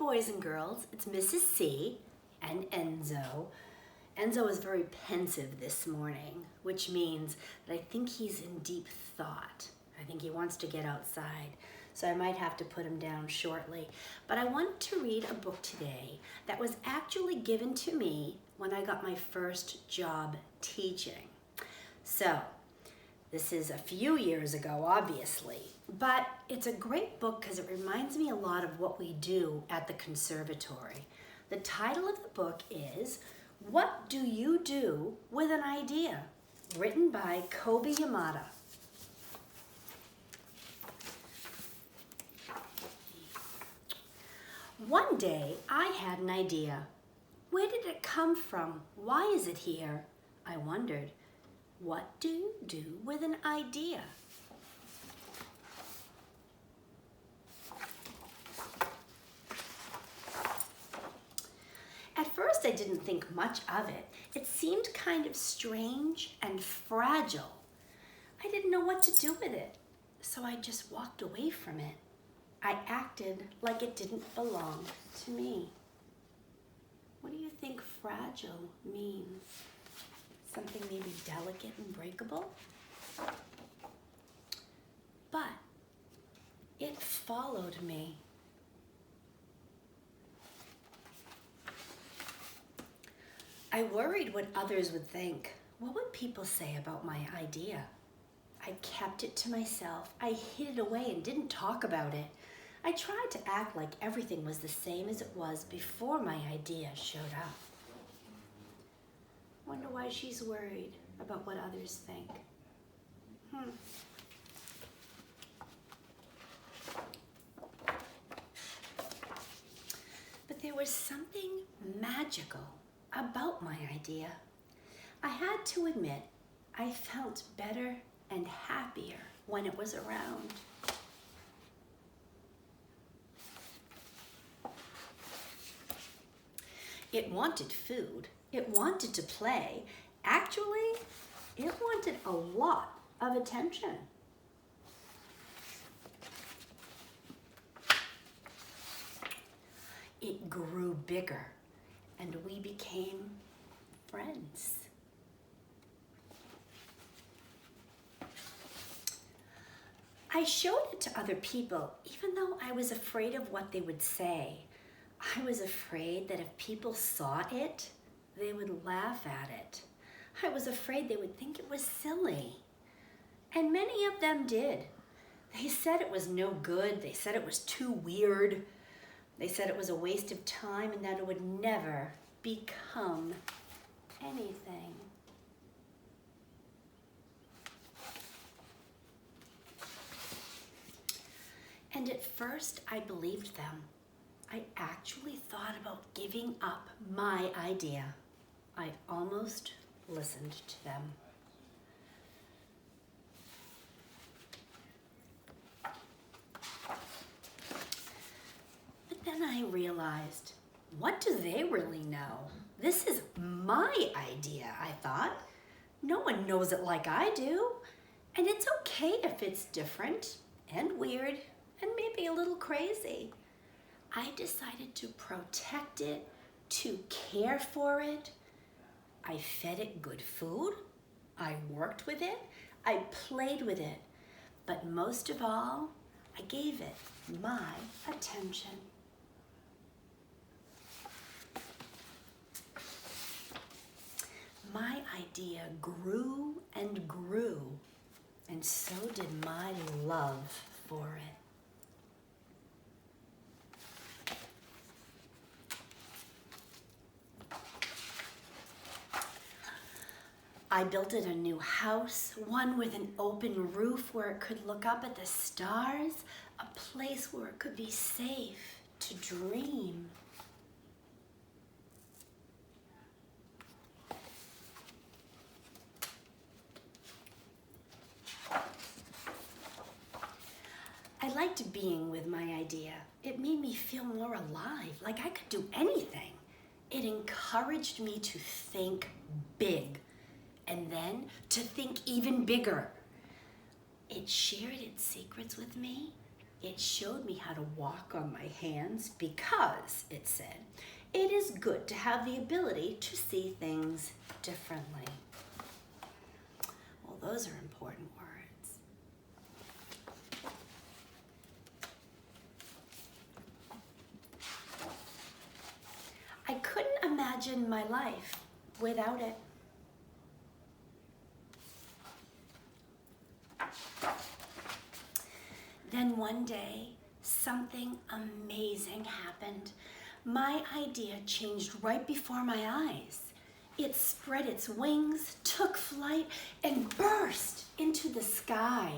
boys and girls. It's Mrs. C and Enzo. Enzo is very pensive this morning, which means that I think he's in deep thought. I think he wants to get outside, so I might have to put him down shortly. But I want to read a book today that was actually given to me when I got my first job teaching. So, this is a few years ago, obviously, but it's a great book because it reminds me a lot of what we do at the conservatory. The title of the book is What Do You Do with an Idea? Written by Kobi Yamada. One day I had an idea. Where did it come from? Why is it here? I wondered. What do you do with an idea? At first I didn't think much of it. It seemed kind of strange and fragile. I didn't know what to do with it, so I just walked away from it. I acted like it didn't belong to me. What do you think fragile means? Something maybe delicate and breakable? But it followed me. I worried what others would think. What would people say about my idea? I kept it to myself. I hid it away and didn't talk about it. I tried to act like everything was the same as it was before my idea showed up. Wonder why she's worried about what others think. But there was something magical about my idea. I had to admit, I felt better and happier when it was around. It wanted food. It wanted to play. Actually, it wanted a lot of attention. It grew bigger, and we became friends. I showed it to other people, even though I was afraid of what they would say. I was afraid that if people saw it, they would laugh at it. I was afraid they would think it was silly. And many of them did. They said it was no good. They said it was too weird. They said it was a waste of time and that it would never become anything. And at first I believed them. I actually thought about giving up my idea. I almost listened to them. But then I realized, what do they really know? This is my idea, I thought. No one knows it like I do. And it's okay if it's different and weird and maybe a little crazy. I decided to protect it, to care for it. I fed it good food. I worked with it. I played with it. But most of all, I gave it my attention. My idea grew and grew, and so did my love for it. I built it a new house, one with an open roof where it could look up at the stars, a place where it could be safe to dream. I liked being with my idea. It made me feel more alive, like I could do anything. It encouraged me to think big. And then to think even bigger. It shared its secrets with me. It showed me how to walk on my hands because, it said, it is good to have the ability to see things differently. Well, those are important words. I couldn't imagine my life without it. Then one day, something amazing happened. My idea changed right before my eyes. It spread its wings, took flight, and burst into the sky.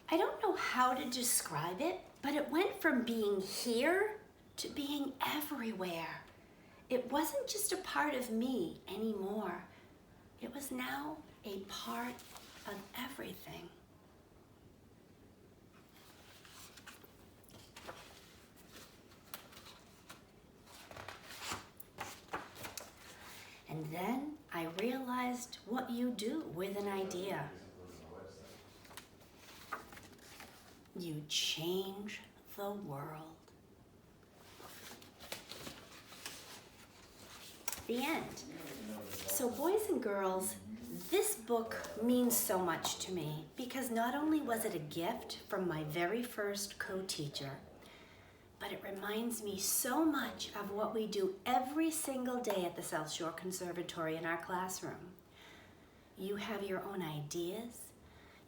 I don't know how to describe it, but it went from being here to being everywhere. It wasn't just a part of me anymore. It was now a part of everything. And then I realized what you do with an idea. You change the world. The end. So boys and girls, this book means so much to me because not only was it a gift from my very first co-teacher, but it reminds me so much of what we do every single day at the South Shore Conservatory in our classroom. You have your own ideas,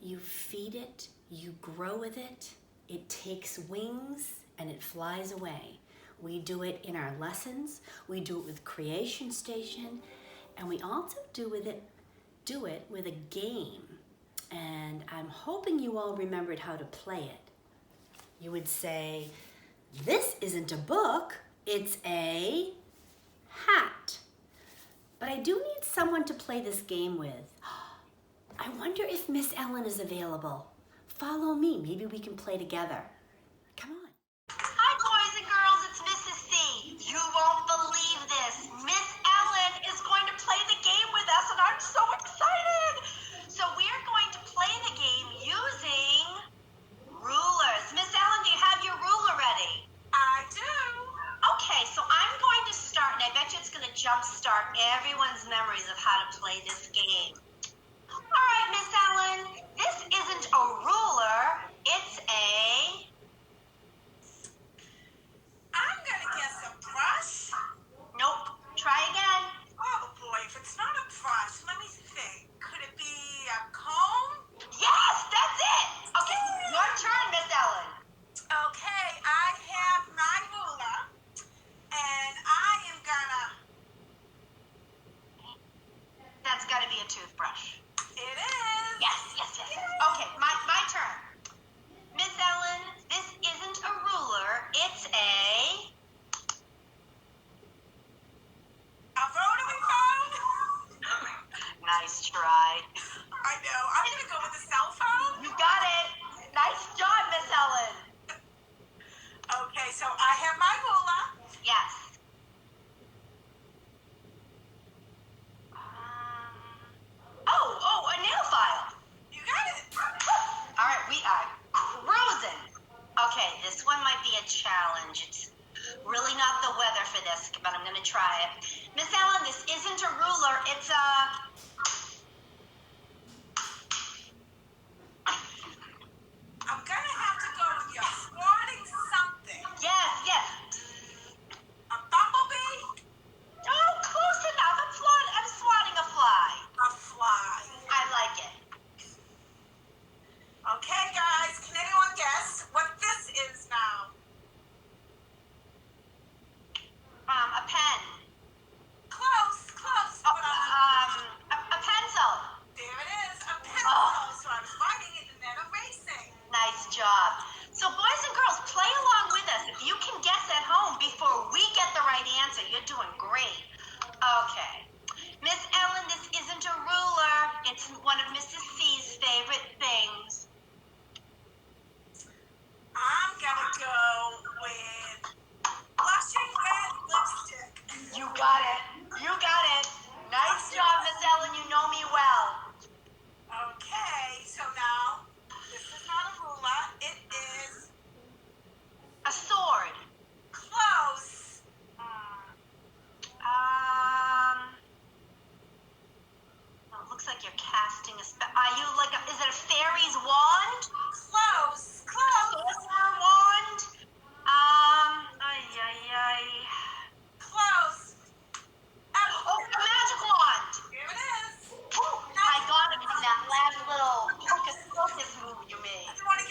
you feed it, you grow with it, it takes wings and it flies away. We do it in our lessons, we do it with Creation Station, and we also do it with a game. And I'm hoping you all remembered how to play it. You would say, this isn't a book, it's a hat. But I do need someone to play this game with. I wonder if Miss Ellen is available. Follow me, maybe we can play together. Come on. Hi, boys and girls, it's Mrs. C. You won't believe this. Miss Ellen is going to play the game with us, and I'm so excited. So we're going to play the game using rulers. Miss Ellen, do you have your ruler ready? I do. Okay, so I'm going to start, and I bet you it's going to jumpstart everyone's memories of how to play this game. All right, Miss Ellen, this isn't a ruler, it's a... I'm gonna guess a brush. Nope, try again. Oh boy, if it's not a brush, let me think. Could it be a comb? Yes, that's it. Okay, your turn, Miss Ellen. Okay, I have my ruler, and I am gonna... That's got to be a toothbrush. It is. Yes. Okay, my turn. Miss Ellen, this isn't a ruler, it's a... A rotary phone? Nice try. I know. I'm gonna go with a cell phone. You got it. Nice job, Miss Ellen. Okay, so I have my ruler. Yes. Oh, a nail file. You got it. All right, we are cruising. Okay, this one might be a challenge. It's really not the weather for this, but I'm going to try it. Miss Ellen, this isn't a ruler. It's a... I'm gonna have to go with your swatting something. Yes. A bumblebee? Oh, close enough. I'm swatting a fly. A fly. I like it. Okay, guys, can anyone guess what this is now? A pen. Close. Oh, But a pencil. there it is, a pencil. Oh. So I was writing it and then erasing. Nice job. So boys and girls, play along with us. If you can guess at home before we get the right answer, you're doing great. Okay. Miss Ellen, this isn't a ruler. It's one of Mrs. C's favorite things. I'm gonna go with blushing red lipstick. You got it.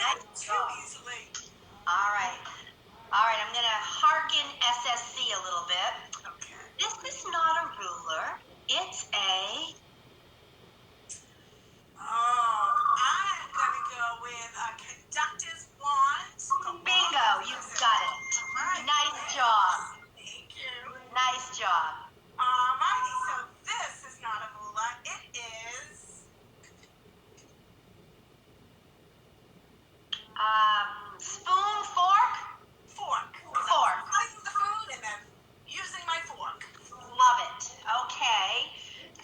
Nice Too job. easily. All right. All right, I'm going to hearken SSC a little bit. Okay. This is not a ruler. It's a... Oh, I'm gonna go with a conductor's wand. Bingo, you've got it. Right. Nice job. Thank you. Nice job. Alrighty, so this is not a ruler. It is Spoon, fork? fork. Fork. Cutting the food and then using my fork. Love it. Okay.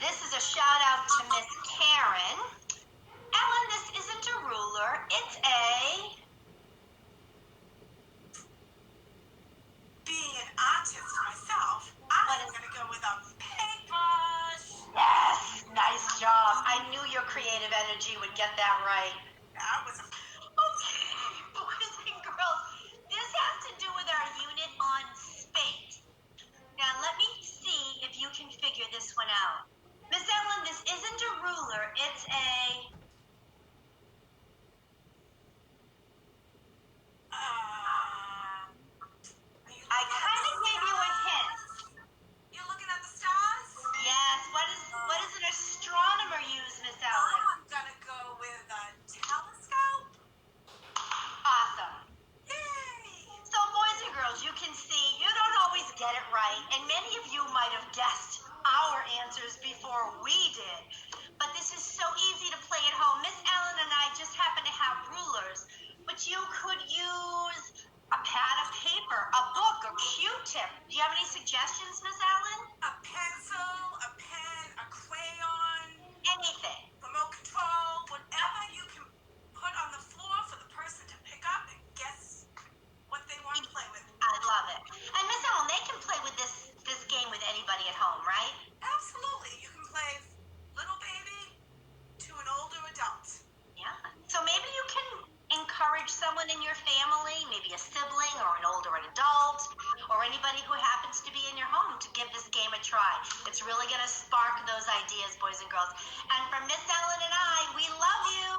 This is a shout out to Miss Karen. Ellen, this isn't a ruler. It's a... Being an artist myself, I'm gonna go with a paintbrush. Yes, nice job. I knew your creative energy would get that right. That was a Okay, boys and girls, this has to do with our unit on space. Now, let me see if you can figure this one out. Miss Ellen, this isn't a ruler, it's a... I kind of gave you a hint. You're looking at the stars? Yes, what does an astronomer use, Miss Ellen? I'm gonna go with a telescope. Awesome. Yay! So, boys and girls, you can see you don't always get it right, and many of you might have guessed our answers before we did. But this is so easy to play at home. Miss Ellen and I just happen to have rulers, but you could use a pad of paper, a book, or Q-tip. Do you have any suggestions, Miss Ellen? A pencil, a pen, a crayon, Anything. remote control, whatever you can put on the floor for the person to pick up and guess what they want to play with. I love it. And Miss Ellen, they can play with this game with anybody at home, right? Absolutely. You can play little baby to an older adult. Yeah. So maybe you can encourage someone in your family, maybe a sibling or an older adult, or anybody who happens to be in your home to give this game a try. It's really going to spark those ideas, boys and girls. And from Miss Ellen and I, we love you.